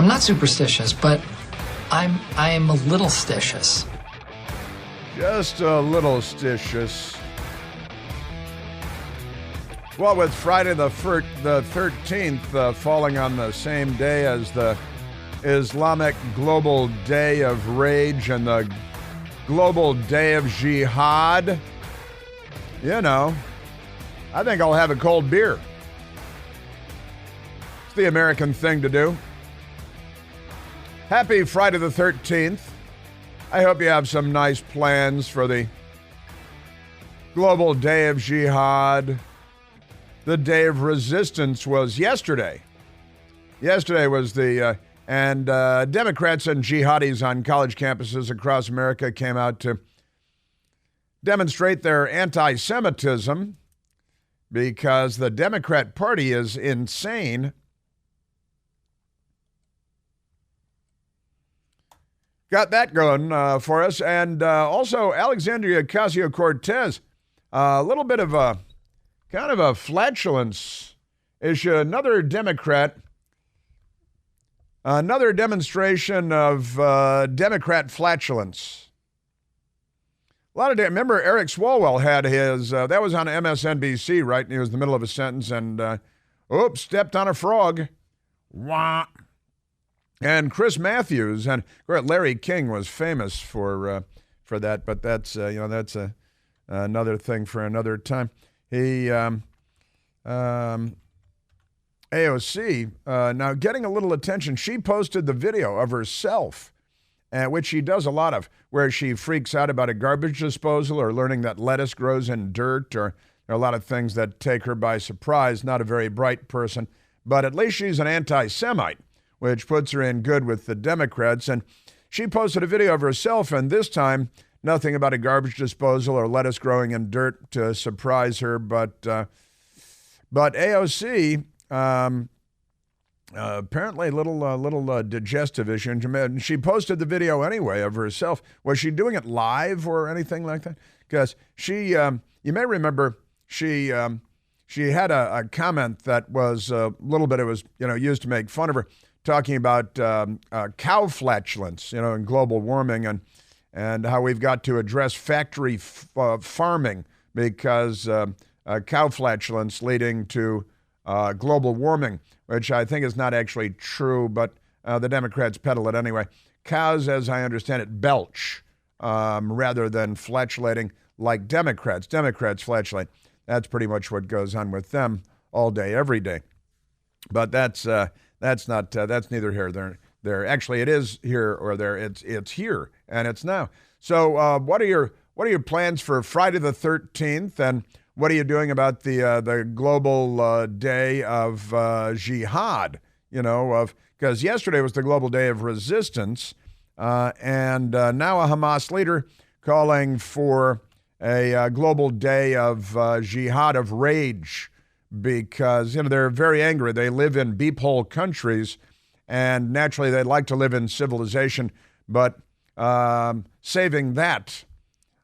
I'm not superstitious, but I am a little stitious. Just a little stitious. Well, with Friday the 13th falling on the same day as the Islamic Global Day of Rage and the Global Day of Jihad, you know, I think I'll have a cold beer. It's the American thing to do. Happy Friday the 13th. I hope you have some nice plans for the Global Day of Jihad. The Day of Resistance was yesterday. Yesterday was and Democrats and jihadis on college campuses across America came out to demonstrate their anti-Semitism because the Democrat Party is insane. Got that going for us. And also Alexandria Ocasio-Cortez, a little bit of a kind of a flatulence issue. Another Democrat, another demonstration of Democrat flatulence. A lot of remember Eric Swalwell had his, that was on MSNBC, right? And he was in the middle of a sentence and, oops, stepped on a frog. Wah. And Chris Matthews and Larry King was famous for that, but that's that's another thing for another time. He AOC now getting a little attention. She posted the video of herself, which she does a lot of, where she freaks out about a garbage disposal or learning that lettuce grows in dirt, or there are a lot of things that take her by surprise. Not a very bright person, but at least she's an anti-Semite, which puts her in good with the Democrats. And she posted a video of herself, and this time, nothing about a garbage disposal or lettuce growing in dirt to surprise her. But AOC, apparently a little digestive issue. And she posted the video anyway of herself. Was she doing it live or anything like that? Because she, you may remember, she had a comment that was a little bit, it was, used to make fun of her, talking about cow flatulence, and global warming and how we've got to address factory farming because cow flatulence leading to global warming, which I think is not actually true, but the Democrats peddle it anyway. Cows, as I understand it, belch rather than flatulating like Democrats. Democrats flatulate. That's pretty much what goes on with them all day, every day. But that's neither here nor there. Actually, it is here or there. It's here and it's now. So, what are your plans for Friday the 13th, and what are you doing about the global day of jihad? Because yesterday was the global day of resistance, and now a Hamas leader calling for a global day of jihad of rage. Because, they're very angry. They live in beep-hole countries, and naturally they'd like to live in civilization, but saving that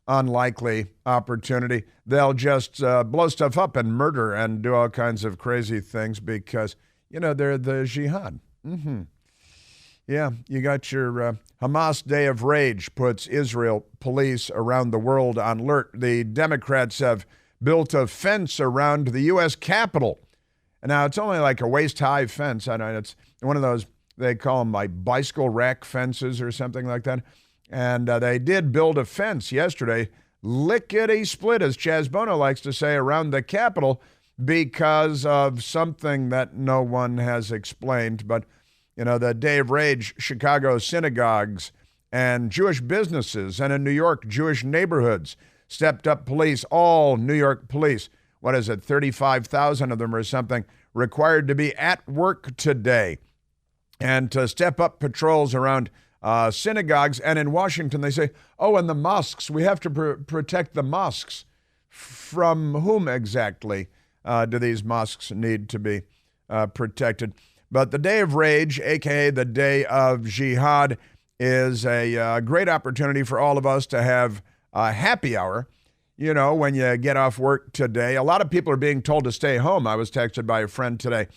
unlikely opportunity, they'll just blow stuff up and murder and do all kinds of crazy things because, they're the jihad. Mm-hmm. Yeah, you got your Hamas Day of Rage puts Israel police around the world on alert. The Democrats have built a fence around the U.S. Capitol. And now it's only like a waist-high fence. I know it's one of those, they call them like bicycle rack fences or something like that. And they did build a fence yesterday, lickety-split, as Chaz Bono likes to say, around the Capitol because of something that no one has explained. But, the Day of Rage, Chicago synagogues and Jewish businesses, and in New York, Jewish neighborhoods, stepped up police, all New York police, 35,000 of them or something, required to be at work today and to step up patrols around synagogues. And in Washington, they say, and the mosques, we have to protect the mosques. From whom exactly do these mosques need to be protected? But the Day of Rage, a.k.a. the Day of Jihad, is a great opportunity for all of us to have happy hour, when you get off work today. A lot of people are being told to stay home. I was texted by a friend today,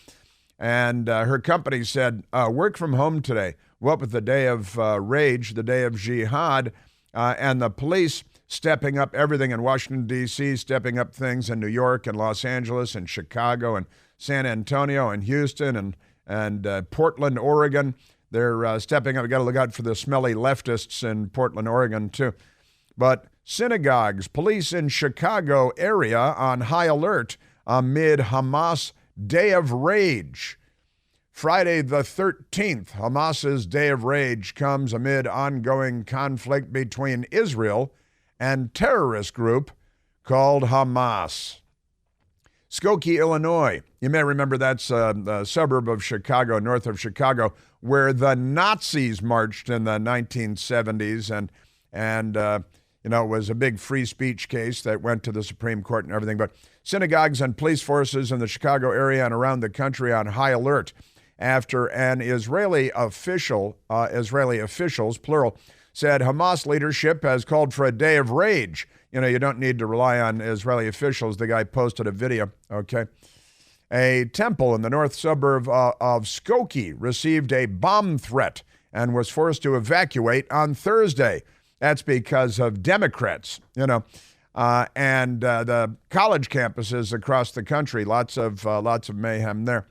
And her company said, work from home today. What with the day of rage, the day of jihad, and the police stepping up everything in Washington, D.C., stepping up things in New York and Los Angeles and Chicago and San Antonio and Houston and Portland, Oregon. They're stepping up. We've got to look out for the smelly leftists in Portland, Oregon, too. But synagogues, police in Chicago area on high alert amid Hamas Day of Rage. Friday the 13th, Hamas's Day of Rage comes amid ongoing conflict between Israel and terrorist group called Hamas. Skokie, Illinois. You may remember that's a suburb of Chicago, north of Chicago, where the Nazis marched in the 1970s. And it was a big free speech case that went to the Supreme Court and everything. But synagogues and police forces in the Chicago area and around the country on high alert after an Israeli officials, plural, said Hamas leadership has called for a day of rage. You don't need to rely on Israeli officials. The guy posted a video, okay? A temple in the north suburb of Skokie received a bomb threat and was forced to evacuate on Thursday. That's because of Democrats, and the college campuses across the country, lots of mayhem there.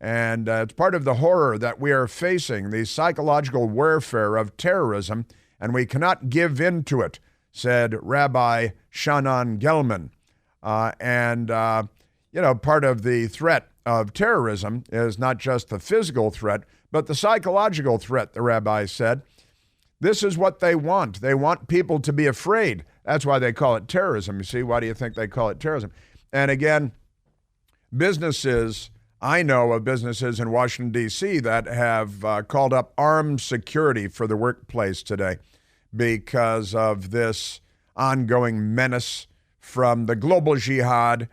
And it's part of the horror that we are facing, the psychological warfare of terrorism, and we cannot give in to it, said Rabbi Shannon Gelman. Part of the threat of terrorism is not just the physical threat, but the psychological threat, the rabbi said. This is what they want. They want people to be afraid. That's why they call it terrorism. You see, why do you think they call it terrorism? And again, I know of businesses in Washington, D.C. that have called up armed security for the workplace today because of this ongoing menace from the global jihad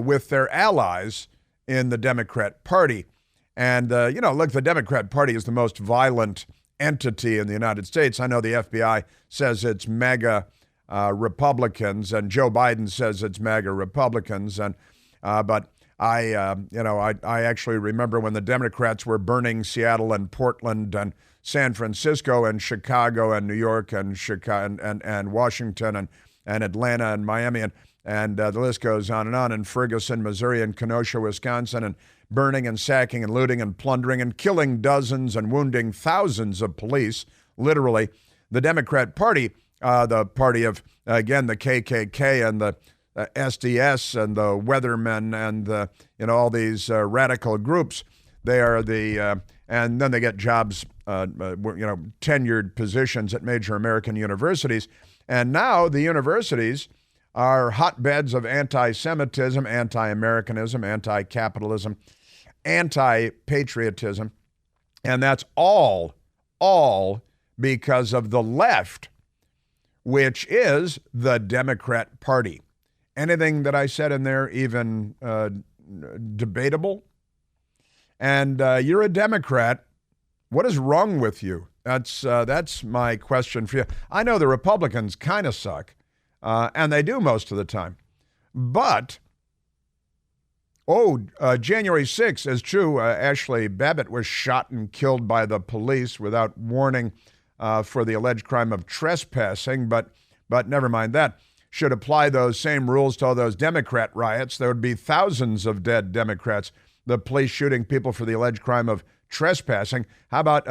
with their allies in the Democrat Party. And, look, the Democrat Party is the most violent entity in the United States. I know the FBI says it's MAGA Republicans, and Joe Biden says it's MAGA Republicans. But I actually remember when the Democrats were burning Seattle and Portland and San Francisco and Chicago and New York and and Washington and Atlanta and Miami and the list goes on, and Ferguson, Missouri, and Kenosha, Wisconsin, and burning and sacking and looting and plundering and killing dozens and wounding thousands of police, literally. The Democrat Party, the party of, again, the KKK and the SDS and the Weathermen and all these radical groups, they are and then they get jobs, tenured positions at major American universities. And now the universities are hotbeds of anti-Semitism, anti-Americanism, anti-capitalism, anti-patriotism. And that's all because of the left, which is the Democrat Party. Anything that I said in there even debatable? And you're a Democrat. What is wrong with you? That's my question for you. I know the Republicans kind of suck, and they do most of the time. But, January 6th is true. Ashley Babbitt was shot and killed by the police without warning for the alleged crime of trespassing. But never mind that. Should apply those same rules to all those Democrat riots. There would be thousands of dead Democrats. The police shooting people for the alleged crime of trespassing. How about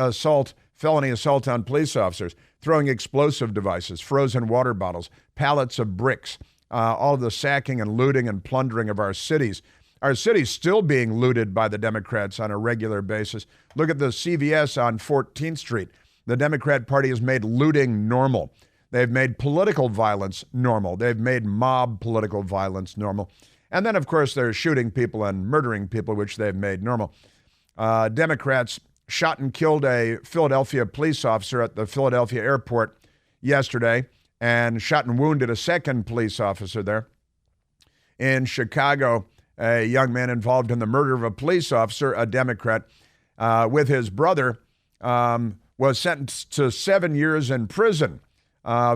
felony assault on police officers, throwing explosive devices, frozen water bottles, pallets of bricks, all of the sacking and looting and plundering of our cities. Our city's still being looted by the Democrats on a regular basis. Look at the CVS on 14th Street. The Democrat Party has made looting normal. They've made political violence normal. They've made mob political violence normal. And then, of course, they're shooting people and murdering people, which they've made normal. Democrats shot and killed a Philadelphia police officer at the Philadelphia airport yesterday and shot and wounded a second police officer there. In Chicago, a young man involved in the murder of a police officer, a Democrat, with his brother, was sentenced to 7 years in prison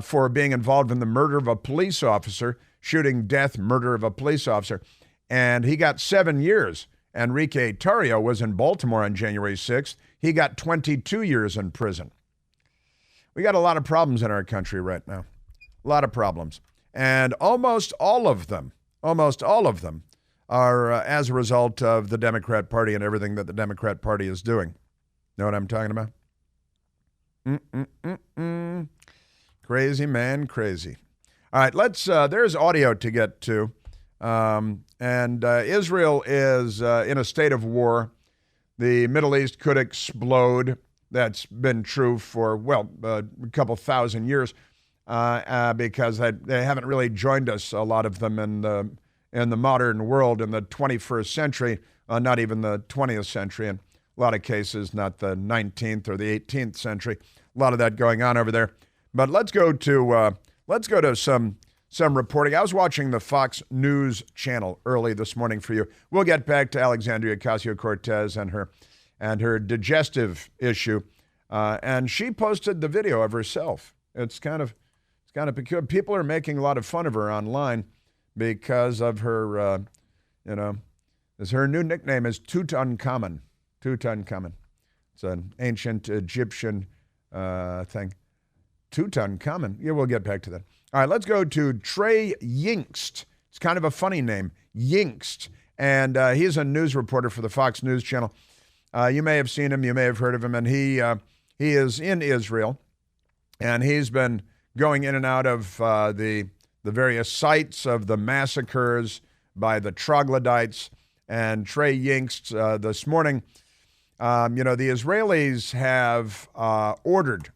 for being involved in the murder of a police officer, shooting death, murder of a police officer. And he got 7 years. Enrique Tarrio was in Baltimore on January 6th. He got 22 years in prison. We got a lot of problems in our country right now. A lot of problems. And almost all of them are as a result of the Democrat Party and everything that the Democrat Party is doing. Know what I'm talking about? Crazy, man, crazy. All right, there's audio to get to. Israel is in a state of war. The Middle East could explode. That's been true for, a couple thousand years because they haven't really joined us, a lot of them, in the modern world in the 21st century, not even the 20th century, in a lot of cases, not the 19th or the 18th century. A lot of that going on over there. But let's go to some reporting. I was watching the Fox News channel early this morning for you. We'll get back to Alexandria Ocasio-Cortez and her digestive issue. And she posted the video of herself. It's kind of peculiar. People are making a lot of fun of her online because of her, her new nickname is Tutankhamun. Tutankhamun. It's an ancient Egyptian thing. Tutankhamun. Yeah, we'll get back to that. All right, let's go to Trey Yingst. It's kind of a funny name, Yingst. And he's a news reporter for the Fox News Channel. You may have seen him. You may have heard of him. And he is in Israel. And he's been going in and out of the various sites of the massacres by the troglodytes. And Trey Yingst this morning, the Israelis have ordered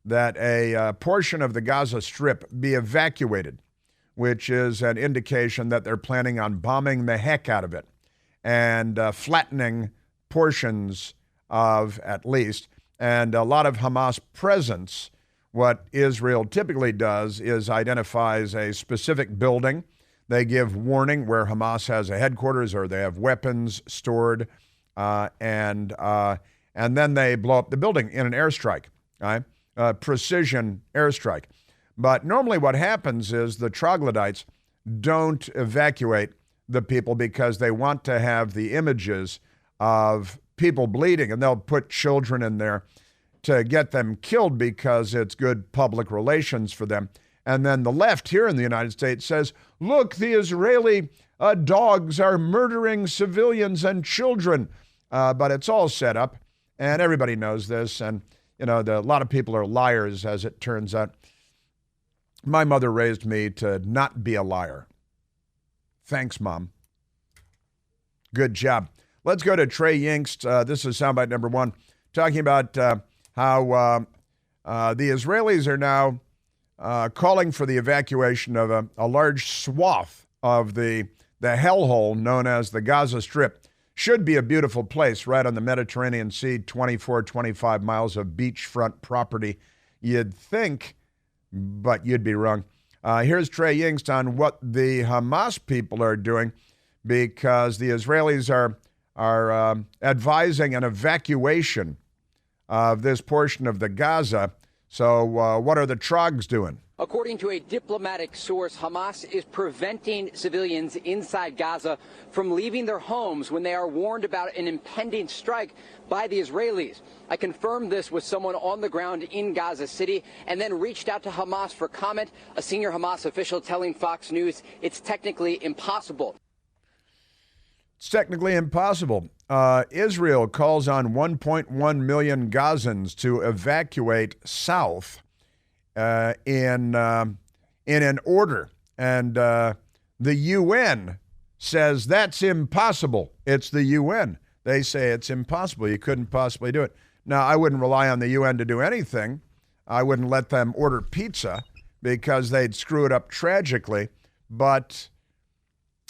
that a portion of the Gaza Strip be evacuated, which is an indication that they're planning on bombing the heck out of it and flattening portions of, at least, and a lot of Hamas presence. What Israel typically does is identifies a specific building. They give warning where Hamas has a headquarters or they have weapons stored, and then they blow up the building in an airstrike, right? Precision airstrike. But normally what happens is the troglodytes don't evacuate the people because they want to have the images of people bleeding, and they'll put children in there to get them killed because it's good public relations for them. And then the left here in the United States says, look, the Israeli dogs are murdering civilians and children. But it's all set up, and everybody knows this. And, a lot of people are liars, as it turns out. My mother raised me to not be a liar. Thanks, Mom. Good job. Let's go to Trey Yingst. This is soundbite number one, talking about how the Israelis are now calling for the evacuation of a large swath of the hellhole known as the Gaza Strip. Should be a beautiful place right on the Mediterranean Sea, 25 miles of beachfront property, you'd think, but you'd be wrong. Here's Trey Yingst on what the Hamas people are doing, because the Israelis are advising an evacuation of this portion of the Gaza. So what are the trogs doing? According to a diplomatic source, Hamas is preventing civilians inside Gaza from leaving their homes when they are warned about an impending strike by the Israelis. I confirmed this with someone on the ground in Gaza City and then reached out to Hamas for comment, a senior Hamas official telling Fox News it's technically impossible. It's technically impossible. Israel calls on 1.1 million Gazans to evacuate south in an order. And the UN says that's impossible. It's the UN. They say it's impossible. You couldn't possibly do it. Now, I wouldn't rely on the UN to do anything. I wouldn't let them order pizza because they'd screw it up tragically. But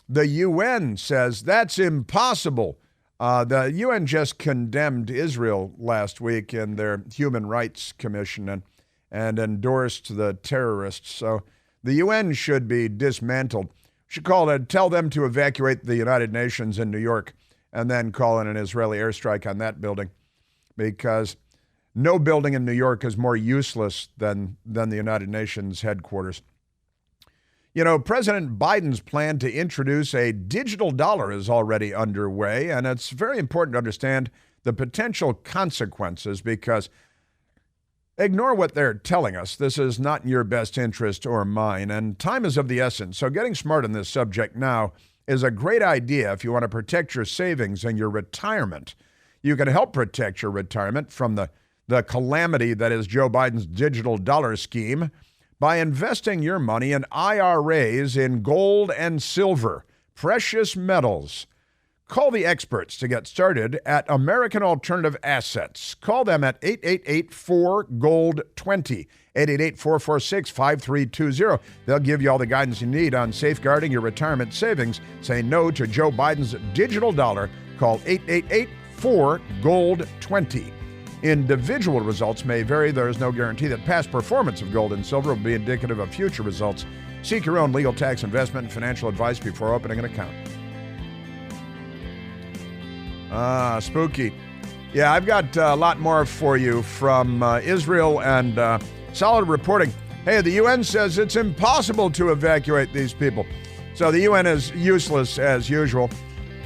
the UN says that's impossible. The UN just condemned Israel last week in their Human Rights Commission and endorsed the terrorists. So the UN should be dismantled. Should tell them to evacuate the United Nations in New York and then call in an Israeli airstrike on that building, because no building in New York is more useless than the United Nations headquarters. President Biden's plan to introduce a digital dollar is already underway, and it's very important to understand the potential consequences because ignore what they're telling us. This is not in your best interest or mine, and time is of the essence. So getting smart on this subject now is a great idea if you want to protect your savings and your retirement. You can help protect your retirement from the calamity that is Joe Biden's digital dollar scheme by investing your money in IRAs in gold and silver, precious metals. Call the experts to get started at American Alternative Assets. Call them at 888-4GOLD-20, 888-446-5320. They'll give you all the guidance you need on safeguarding your retirement savings. Say no to Joe Biden's digital dollar. Call 888-4GOLD-20. Individual results may vary. There is no guarantee that past performance of gold and silver will be indicative of future results. Seek your own legal, tax, investment, and financial advice before opening an account. Spooky. Yeah, I've got a lot more for you from Israel and solid reporting. Hey, the UN says it's impossible to evacuate these people. So the UN is useless as usual.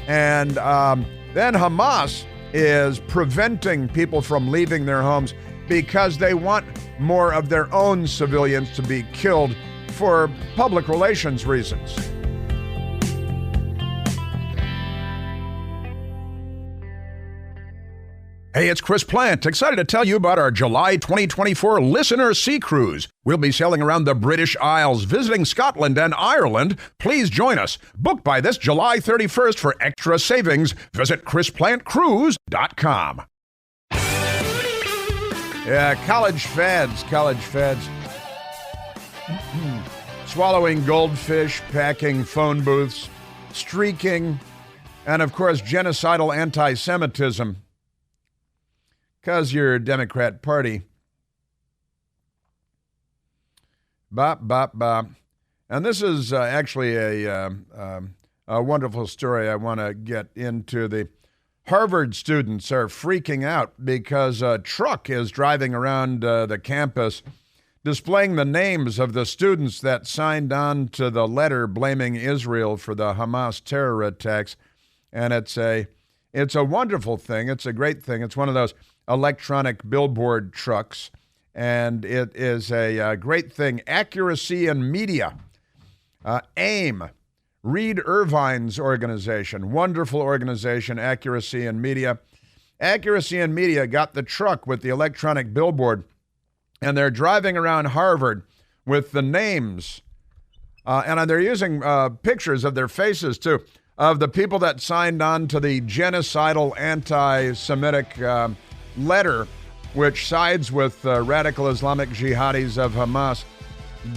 And then Hamas is preventing people from leaving their homes because they want more of their own civilians to be killed for public relations reasons. Hey, it's Chris Plant, excited to tell you about our July 2024 Listener Sea Cruise. We'll be sailing around the British Isles, visiting Scotland and Ireland. Please join us. Book by this July 31st for extra savings. Visit ChrisPlantCruise.com. Yeah, college fads. Swallowing goldfish, packing phone booths, streaking, and of course, genocidal anti-Semitism. Because you're a Democrat Party. Bop, bop, bop. And this is actually a wonderful story I want to get into. The Harvard students are freaking out because a truck is driving around the campus displaying the names of the students that signed on to the letter blaming Israel for the Hamas terror attacks. And it's a wonderful thing. It's a great thing. It's one of those electronic billboard trucks, and it is a great thing. Accuracy in Media, AIM, Reed Irvine's organization, wonderful organization, Accuracy in Media. Accuracy in Media got the truck with the electronic billboard, and they're driving around Harvard with the names, and they're using pictures of their faces, too, of the people that signed on to the genocidal anti-Semitic letter, which sides with radical Islamic jihadis of Hamas.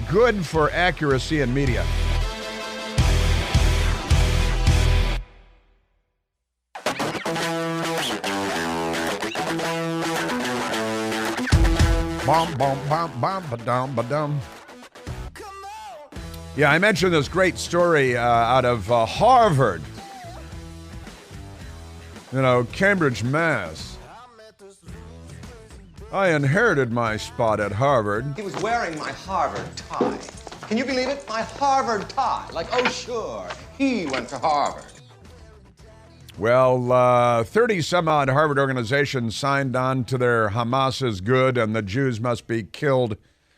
Good for Accuracy in Media. Bom, bom, bom, bom, ba-dum, ba-dum. Yeah, I mentioned this great story out of Harvard. Cambridge, Mass. I inherited my spot at Harvard. He was wearing my Harvard tie. Can you believe it? My Harvard tie. Like, oh, sure, he went to Harvard. Well, 30 some odd Harvard organizations signed on to their Hamas is good and the Jews must be killed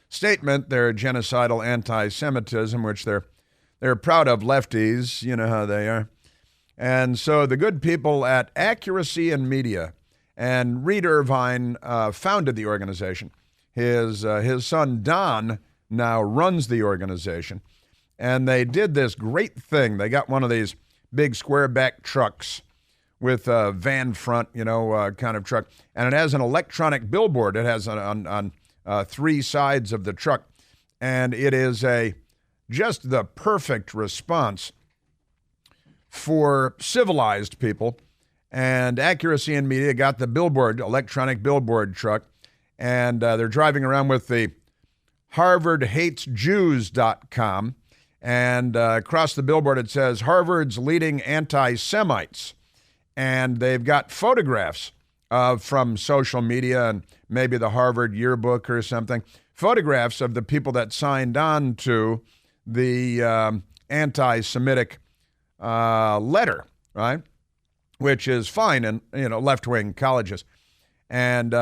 statement, their genocidal anti-Semitism, which they're proud of, lefties, you know how they are. And so the good people at Accuracy in Media, and Reed Irvine founded the organization. His son, Don, now runs the organization. And they did this great thing. They got one of these big square back trucks with a van front, kind of truck. And it has an electronic billboard. It has on three sides of the truck. And it is just the perfect response for civilized people. And Accuracy in Media got the billboard, electronic billboard truck, and they're driving around with the HarvardHatesJews.com, and across the billboard it says Harvard's leading anti-Semites, and they've got photographs from social media and maybe the Harvard yearbook or something, photographs of the people that signed on to the anti-Semitic letter, right? Which is fine in left-wing colleges. And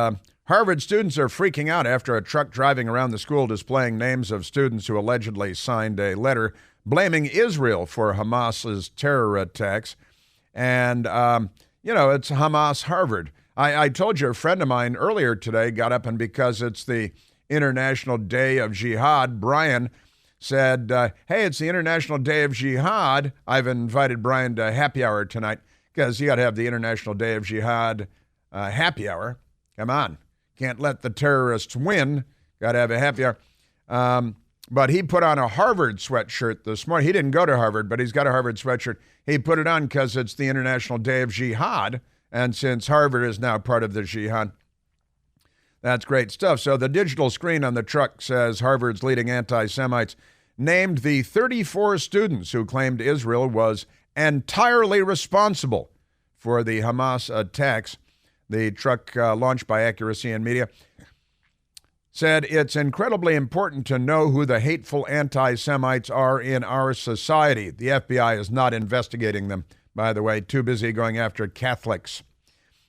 Harvard students are freaking out after a truck driving around the school displaying names of students who allegedly signed a letter blaming Israel for Hamas's terror attacks. And, it's Hamas Harvard. I told you a friend of mine earlier today got up, and because it's the International Day of Jihad, Brian said, hey, it's the International Day of Jihad. I've invited Brian to happy hour tonight because you got to have the International Day of Jihad happy hour. Come on. Can't let the terrorists win. Got to have a happy hour. But he put on a Harvard sweatshirt this morning. He didn't go to Harvard, but he's got a Harvard sweatshirt. He put it on because it's the International Day of Jihad. And since Harvard is now part of the Jihad, that's great stuff. So the digital screen on the truck says Harvard's leading anti-Semites named the 34 students who claimed Israel was entirely responsible for the Hamas attacks. The truck, launched by Accuracy in Media, said it's incredibly important to know who the hateful anti-Semites are in our society. The FBI is not investigating them, by the way, too busy going after Catholics.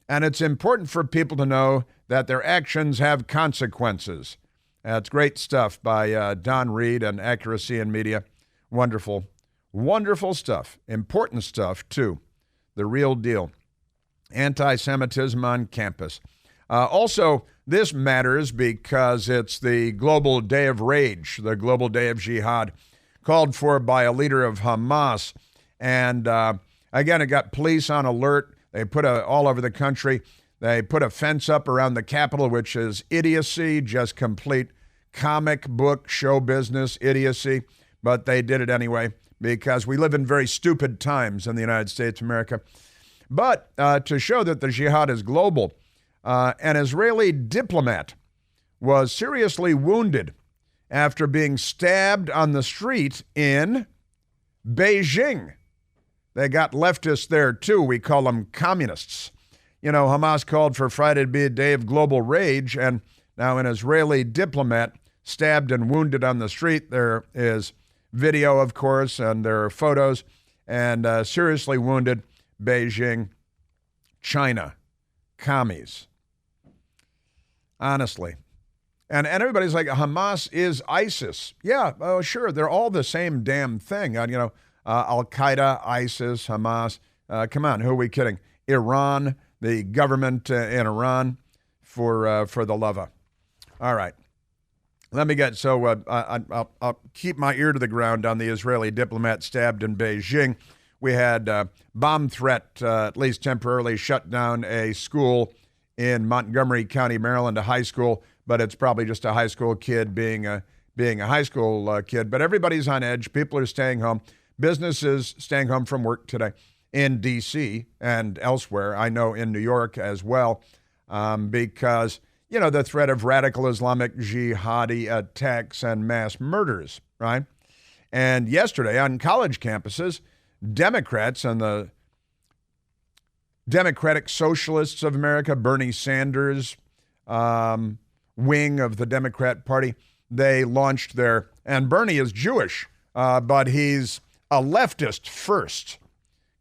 And it's important for people to know that their actions have consequences. That's great stuff by Don Reed and Accuracy in Media. Wonderful, wonderful stuff. Important stuff, too. The real deal. Anti-Semitism on campus. Also, this matters because it's the Global Day of Rage, the Global Day of Jihad, called for by a leader of Hamas. And again, it got police on alert. They put all over the country. They put a fence up around the Capitol, which is idiocy, just complete comic book show business idiocy. But they did it anyway because we live in very stupid times in the United States of America. But to show that the jihad is global, an Israeli diplomat was seriously wounded after being stabbed on the street in Beijing. They got leftists there, too. We call them communists. Hamas called for Friday to be a day of global rage, and now an Israeli diplomat stabbed and wounded on the street. There is video, of course, and there are photos, and seriously wounded. Beijing, China, commies. Honestly. And everybody's like, Hamas is ISIS. Yeah, oh, sure, they're all the same damn thing. Al-Qaeda, ISIS, Hamas. Come on, who are we kidding? Iran, the government in Iran, for the love of. All right. Let me get, I'll keep my ear to the ground on the Israeli diplomat stabbed in Beijing. We had a bomb threat, at least temporarily, shut down a school in Montgomery County, Maryland, a high school, but it's probably just a high school kid being a high school kid. But everybody's on edge. People are staying home. Businesses staying home from work today in D.C. and elsewhere. I know in New York as well, because, the threat of radical Islamic jihadi attacks and mass murders, right? And yesterday on college campuses, Democrats and the Democratic Socialists of America, Bernie Sanders, wing of the Democrat Party, they launched and Bernie is Jewish, but he's a leftist first,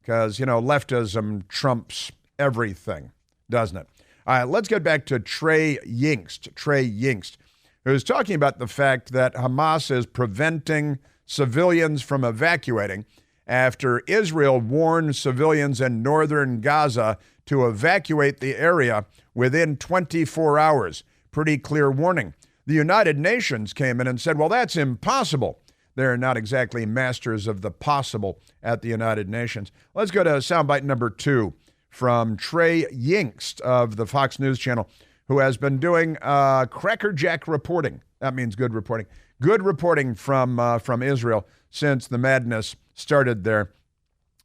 because, leftism trumps everything, doesn't it? All right, let's get back to Trey Yingst, who's talking about the fact that Hamas is preventing civilians from evacuating after Israel warned civilians in northern Gaza to evacuate the area within 24 hours. Pretty clear warning. The United Nations came in and said, well, that's impossible. They're not exactly masters of the possible at the United Nations. Let's go to soundbite number 2 from Trey Yingst of the Fox News Channel, who has been doing crackerjack reporting. That means good reporting. Good reporting from Israel since the madness started there.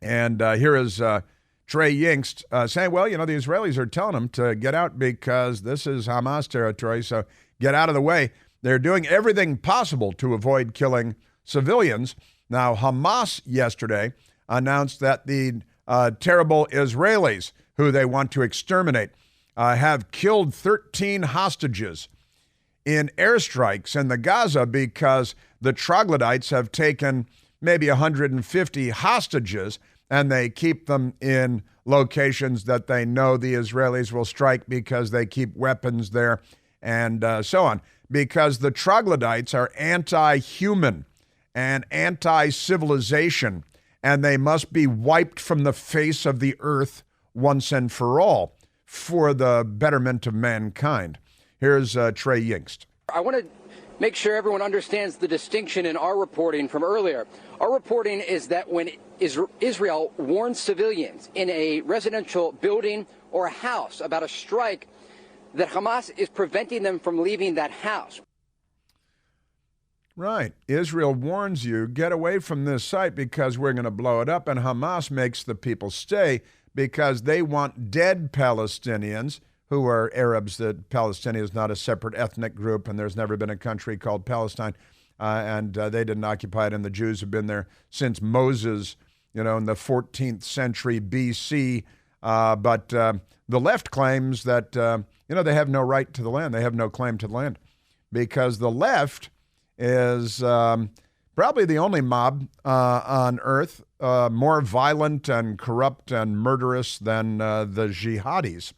And here is Trey Yingst saying, well, the Israelis are telling them to get out because this is Hamas territory, so get out of the way. They're doing everything possible to avoid killing civilians. Now, Hamas yesterday announced that the terrible Israelis, who they want to exterminate, have killed 13 hostages in airstrikes in the Gaza because the troglodytes have taken maybe 150 hostages, and they keep them in locations that they know the Israelis will strike because they keep weapons there and so on. Because the troglodytes are anti-human and anti-civilization, and they must be wiped from the face of the earth once and for all for the betterment of mankind. Here's Trey Yingst. I want to make sure everyone understands the distinction in our reporting from earlier. Our reporting is that when Israel warns civilians in a residential building or a house about a strike, that Hamas is preventing them from leaving that house. Right. Israel warns you, get away from this site because we're going to blow it up, and Hamas makes the people stay because they want dead Palestinians who are Arabs. That Palestine is not a separate ethnic group, and there's never been a country called Palestine, and they didn't occupy it, and the Jews have been there since Moses, in the 14th century BC. But the left claims that, they have no right to the land. They have no claim to the land because the left is probably the only mob on earth more violent and corrupt and murderous than the jihadis.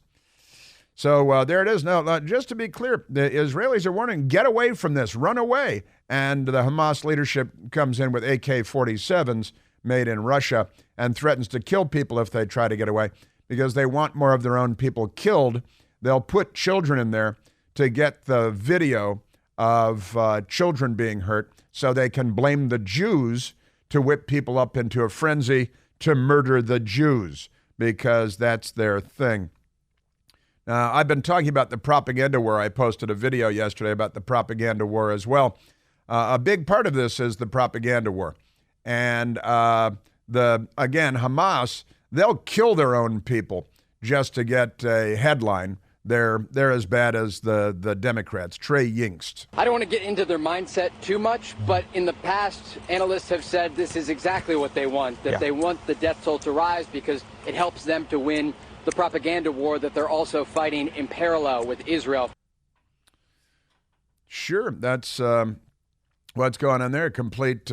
So there it is. Now, just to be clear, the Israelis are warning, get away from this, run away. And the Hamas leadership comes in with AK-47s made in Russia and threatens to kill people if they try to get away because they want more of their own people killed. They'll put children in there to get the video of children being hurt so they can blame the Jews to whip people up into a frenzy to murder the Jews because that's their thing. Now, I've been talking about the propaganda war. I posted a video yesterday about the propaganda war as well. A big part of this is the propaganda war. And again, Hamas, they'll kill their own people just to get a headline. They're as bad as the Democrats. Trey Yingst. I don't want to get into their mindset too much, but in the past, analysts have said this is exactly what they want, that They want the death toll to rise because it helps them to win the propaganda war that they're also fighting in parallel with Israel. Sure, that's what's going on there. Complete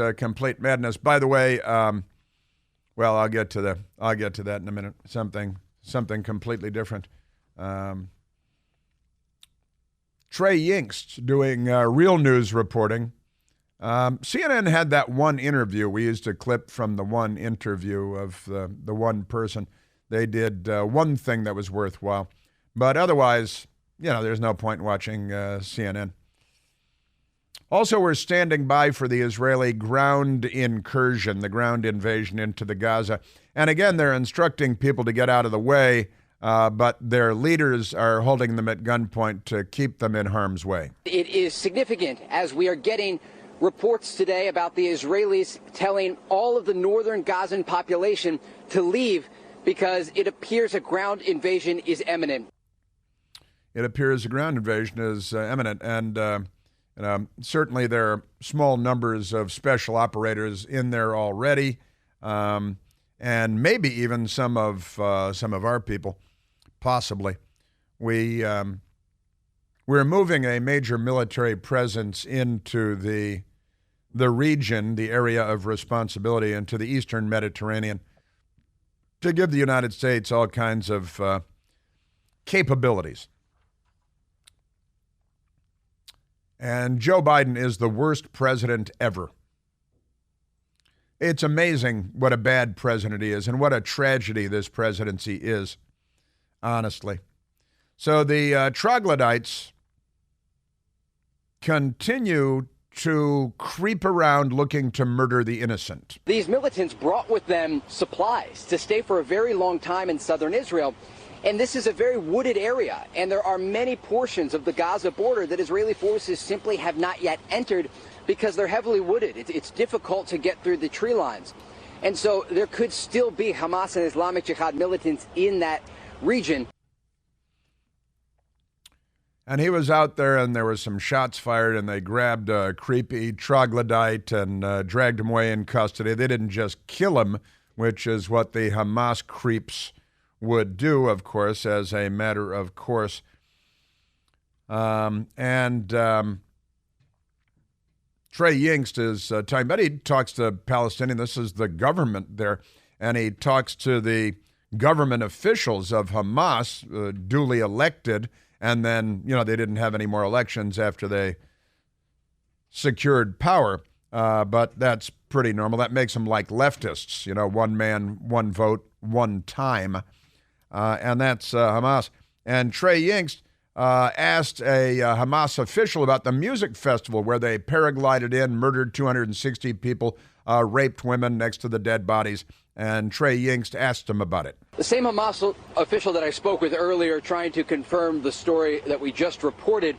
madness. By the way, well, I'll get to that in a minute. Something completely different. Trey Yingst doing real news reporting. CNN had that one interview. We used a clip from the one interview of the one person. They did one thing that was worthwhile. But otherwise, there's no point in watching CNN. Also, we're standing by for the Israeli ground incursion, the ground invasion into the Gaza. And again, they're instructing people to get out of the way, but their leaders are holding them at gunpoint to keep them in harm's way. It is significant as we are getting reports today about the Israelis telling all of the northern Gazan population to leave because it appears a ground invasion is imminent. It appears a ground invasion is imminent, and certainly there are small numbers of special operators in there already, and maybe even some of our people, possibly. We're moving a major military presence into the region, the area of responsibility, into the eastern Mediterranean, to give the United States all kinds of capabilities. And Joe Biden is the worst president ever. It's amazing what a bad president he is and what a tragedy this presidency is, honestly. So the troglodytes continue to creep around looking to murder the innocent. These militants brought with them supplies to stay for a very long time in southern Israel. And this is a very wooded area, and there are many portions of the Gaza border that Israeli forces simply have not yet entered because they're heavily wooded. It's difficult to get through the tree lines. And so there could still be Hamas and Islamic Jihad militants in that region. And he was out there, and there were some shots fired, and they grabbed a creepy troglodyte and dragged him away in custody. They didn't just kill him, which is what the Hamas creeps would do, of course, as a matter of course. And Trey Yingst is talking about, he talks to Palestinians. This is the government there. And he talks to the government officials of Hamas, duly elected. And then, they didn't have any more elections after they secured power. But that's pretty normal. That makes them like leftists, one man, one vote, one time. And that's Hamas. And Trey Yingst asked a Hamas official about the music festival where they paraglided in, murdered 260 people, raped women next to the dead bodies. And Trey Yingst asked him about it. The same Hamas official that I spoke with earlier trying to confirm the story that we just reported.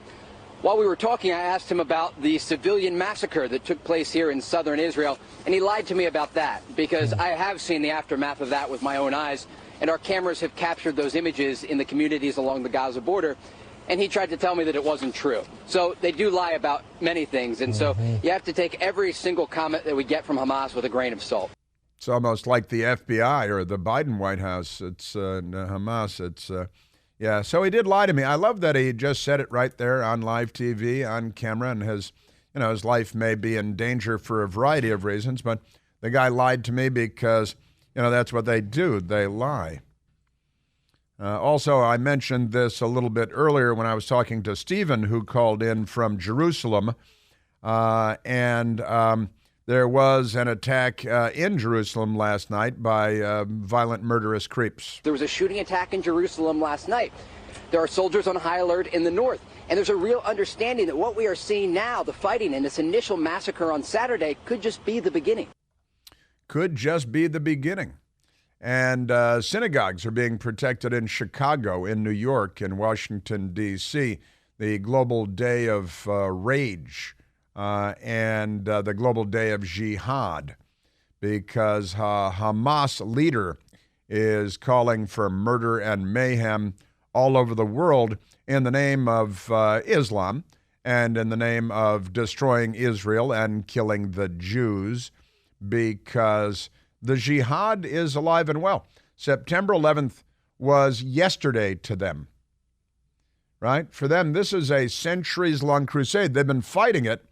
While we were talking, I asked him about the civilian massacre that took place here in southern Israel, and he lied to me about that because I have seen the aftermath of that with my own eyes, and our cameras have captured those images in the communities along the Gaza border, and he tried to tell me that it wasn't true. So they do lie about many things, and so you have to take every single comment that we get from Hamas with a grain of salt. It's almost like the FBI or the Biden White House. It's Hamas. It's yeah. So he did lie to me. I love that he just said it right there on live TV, on camera, and his life may be in danger for a variety of reasons. But the guy lied to me because that's what they do. They lie. Also, I mentioned this a little bit earlier when I was talking to Stephen, who called in from Jerusalem, and there was an attack in Jerusalem last night by violent, murderous creeps. There was a shooting attack in Jerusalem last night. There are soldiers on high alert in the north. And there's a real understanding that what we are seeing now, the fighting and this initial massacre on Saturday, could just be the beginning. Could just be the beginning. And synagogues are being protected in Chicago, in New York, in Washington, D.C., the global day of rage. And the global day of jihad, because Hamas leader is calling for murder and mayhem all over the world in the name of Islam and in the name of destroying Israel and killing the Jews, because the jihad is alive and well. September 11th was yesterday to them, right? For them, this is a centuries-long crusade. They've been fighting it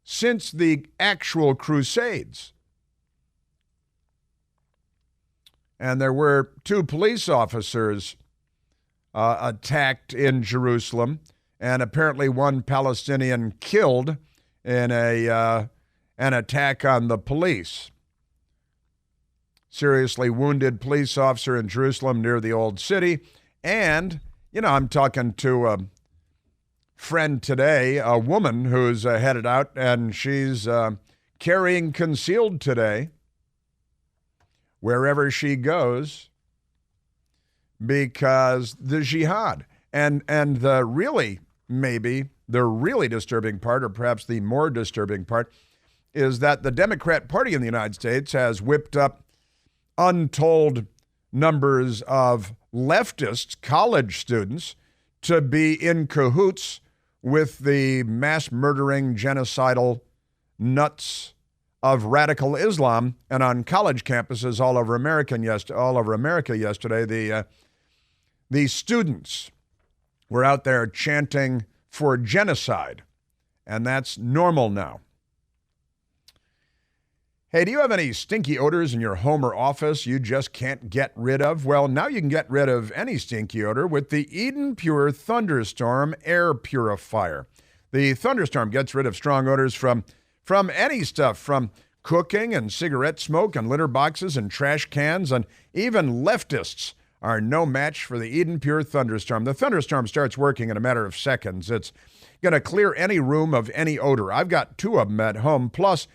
since the actual Crusades. And there were 2 police officers attacked in Jerusalem, and apparently 1 Palestinian killed in an attack on the police. Seriously wounded police officer in Jerusalem near the Old City. And, I'm talking to a friend today, a woman who's headed out, and she's carrying concealed today wherever she goes because the jihad. And the really disturbing part, or perhaps the more disturbing part, is that the Democrat Party in the United States has whipped up untold numbers of leftist college students to be in cahoots with the mass murdering, genocidal nuts of radical Islam. And on college campuses all over America yesterday, the students were out there chanting for genocide. And that's normal now. Hey, do you have any stinky odors in your home or office you just can't get rid of? Well, now you can get rid of any stinky odor with the Eden Pure Thunderstorm Air Purifier. The Thunderstorm gets rid of strong odors from any stuff, from cooking and cigarette smoke and litter boxes and trash cans, and even leftists are no match for the Eden Pure Thunderstorm. The Thunderstorm starts working in a matter of seconds. It's going to clear any room of any odor. I've got 2 of them at home, plus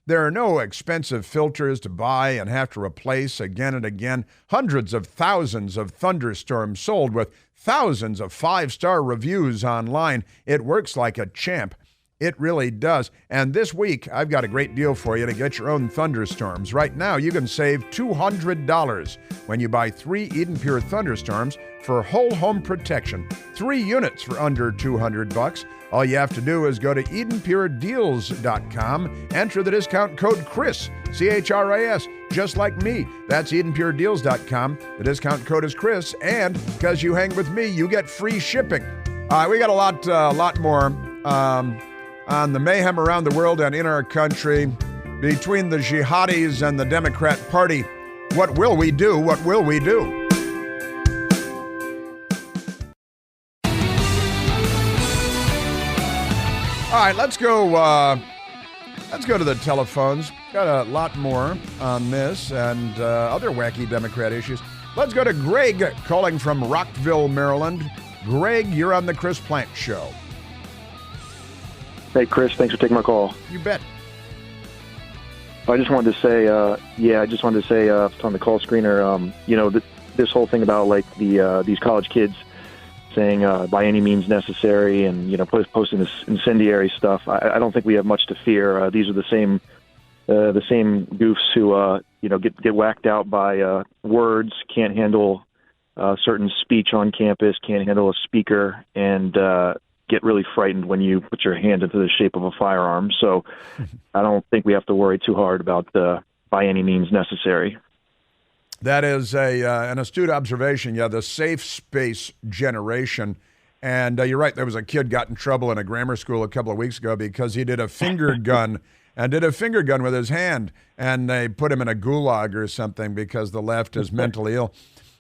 there are no expensive filters to buy and have to replace again and again. Hundreds of thousands of Thunderstorms sold with thousands of 5-star reviews online. It works like a champ. It really does. And this week, I've got a great deal for you to get your own Thunderstorms. Right now, you can save $200 when you buy 3 Eden Pure Thunderstorms for whole home protection. 3 units for under $200. All you have to do is go to EdenPureDeals.com, enter the discount code CHRIS, C-H-R-I-S, just like me. That's EdenPureDeals.com. The discount code is CHRIS, and because you hang with me, you get free shipping. All right, we got a lot more on the mayhem around the world and in our country between the jihadis and the Democrat Party. What will we do? What will we do? All right, let's go to the telephones. Got a lot more on this and other wacky Democrat issues. Let's go to Greg calling from Rockville, Maryland. Greg, you're on the Chris Plante Show. Hey, Chris, thanks for taking my call. You bet. I just wanted to say, on the call screener, this whole thing about like these college kids saying by any means necessary and, posting this incendiary stuff. I don't think we have much to fear. These are the same goofs who, get whacked out by words, can't handle certain speech on campus, can't handle a speaker, and get really frightened when you put your hand into the shape of a firearm. So I don't think we have to worry too hard about by any means necessary. That is an astute observation. Yeah, the safe space generation. And you're right, there was a kid got in trouble in a grammar school a couple of weeks ago because he did a finger gun with his hand, and they put him in a gulag or something because the left is mentally ill.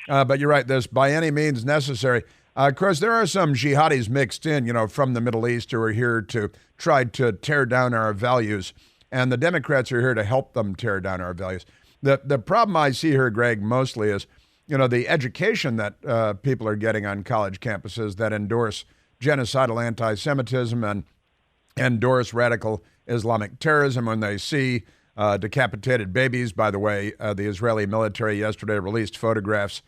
But you're right, this by any means necessary. Of course, there are some jihadis mixed in, from the Middle East who are here to try to tear down our values, and the Democrats are here to help them tear down our values. The problem I see here, Greg, mostly is, the education that people are getting on college campuses that endorse genocidal anti-Semitism and endorse radical Islamic terrorism when they see decapitated babies. By the way, the Israeli military yesterday released photographs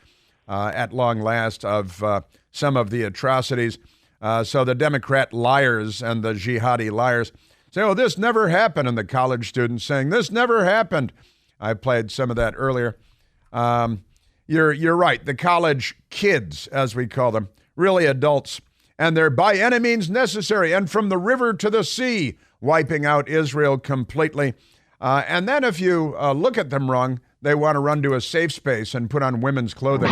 at long last of some of the atrocities. So the Democrat liars and the jihadi liars say, oh, this never happened, and the college students saying, this never happened. I played some of that earlier. You're right. The college kids, as we call them, really adults, and they're by any means necessary, and from the river to the sea, wiping out Israel completely. And then if you look at them wrong, they want to run to a safe space and put on women's clothing.